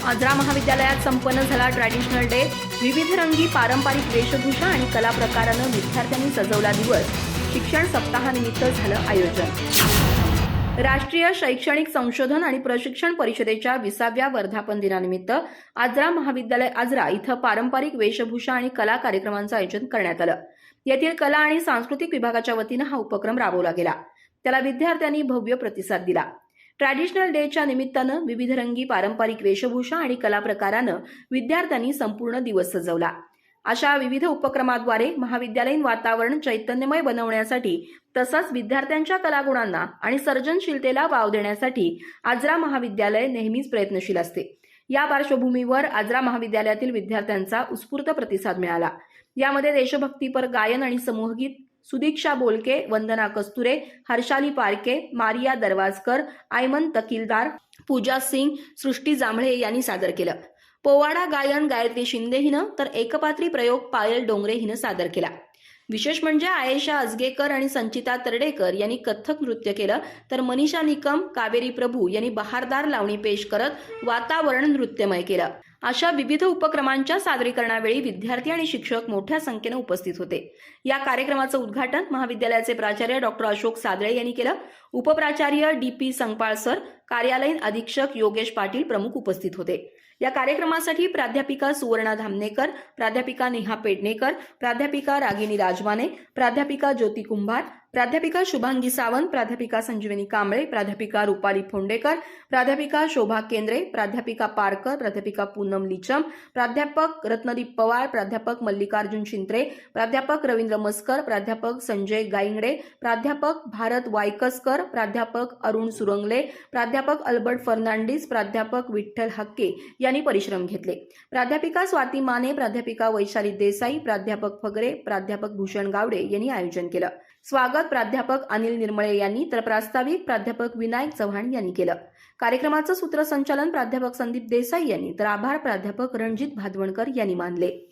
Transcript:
आजरा महाविद्यालयात संपन्न झाला ट्रॅडिशनल डे। विविध रंगी पारंपरिक वेशभूषा आणि कला प्रकारानं विद्यार्थ्यांनी सजवला दिवस। शिक्षण सप्ताहानिमित्त झालं आयोजन। राष्ट्रीय शैक्षणिक संशोधन आणि प्रशिक्षण परिषदेच्या 20व्या वर्धापन दिनानिमित्त आजरा महाविद्यालय आजरा इथं पारंपरिक वेशभूषा आणि कला कार्यक्रमांचं आयोजन करण्यात आलं। येथील कला आणि सांस्कृतिक विभागाच्या वतीनं हा उपक्रम राबवला गेला, त्याला विद्यार्थ्यांनी भव्य प्रतिसाद दिला। ट्रॅडिशनल डेच्या निमित्तानं विविध रंगी पारंपरिक वेशभूषा आणि कला प्रकारानं विद्यार्थ्यांनी संपूर्ण दिवस सजवला। अशा विविध उपक्रमाद्वारे महाविद्यालयीन वातावरण चैतन्यमय बनवण्यासाठी तसंच विद्यार्थ्यांच्या कलागुणांना आणि सर्जनशीलतेला वाव देण्यासाठी आजरा महाविद्यालय नेहमीच प्रयत्नशील असते। या पार्श्वभूमीवर आजरा महाविद्यालयातील विद्यार्थ्यांचा उत्स्फूर्त प्रतिसाद मिळाला। यामध्ये देशभक्तीपर गायन आणि समूहगीत सुदीक्षा बोलके, वंदना कस्तुरे, हर्षाली पारके, मारिया दरवाजकर, आयमन तकीलदार, पूजा सिंग, सृष्टी जांभळे यांनी सादर केलं। पोवाडा गायन गायत्री शिंदे हिनं तर एकपात्री प्रयोग पायल डोंगरे हिनं सादर केला। विशेष म्हणजे आयेशा अजगेकर आणि संचिता तरडेकर यांनी कथ्थक नृत्य केलं, तर मनीषा निकम, कावेरी प्रभू यांनी बहारदार लावणी पेश करत वातावरण नृत्यमय केलं। अशा विविध उपक्रमांच्या सादरीकरणावेळी विद्यार्थी आणि शिक्षक मोठ्या संख्येने उपस्थित होते। या कार्यक्रमाचं उद्घाटन महाविद्यालयाचे प्राचार्य डॉ. अशोक सादळे यांनी केलं। उपप्राचार्य डी.पी. संगपाळ सर, कार्यालयीन अधीक्षक योगेश पाटील प्रमुख उपस्थित होते। या कार्यक्रमासाठी प्राध्यापिका सुवर्णा धामनेकर, प्राध्यापिका नेहा पेडणेकर, प्राध्यापिका रागिनी राजमाने, प्राध्यापिका ज्योती कुंभार, प्राध्यापिका शुभांगी सावंत, प्राध्यापिका संजीवनी कांबळे, प्राध्यापिका रुपाली फोंडेकर, प्राध्यापिका शोभा केंद्रे, प्राध्यापिका पारकर, प्राध्यापिका पूनम लिचम, प्राध्यापक रत्नदीप पवार, प्राध्यापक मल्लिकार्जुन शिंत्रे, प्राध्यापक रवींद्र मस्कर, प्राध्यापक संजय गायंगडे, प्राध्यापक भारत वायकसकर, प्राध्यापक अरुण सुरंगले, प्राध्यापक अल्बर्ट फर्नांडिस, प्राध्यापक विठ्ठल हक्के यांनी परिश्रम घेतले। प्राध्यापिका स्वाती माने, प्राध्यापिका वैशाली देसाई, प्राध्यापक फगरे, प्राध्यापक भूषण गावडे यांनी आयोजन केलं। स्वागत प्राध्यापक अनिल निर्मळे यांनी तर प्रास्ताविक प्राध्यापक विनायक चव्हाण यांनी केलं। कार्यक्रमाचं सूत्रसंचालन प्राध्यापक संदीप देसाई यांनी तर आभार प्राध्यापक रणजित भादवणकर यांनी मानले।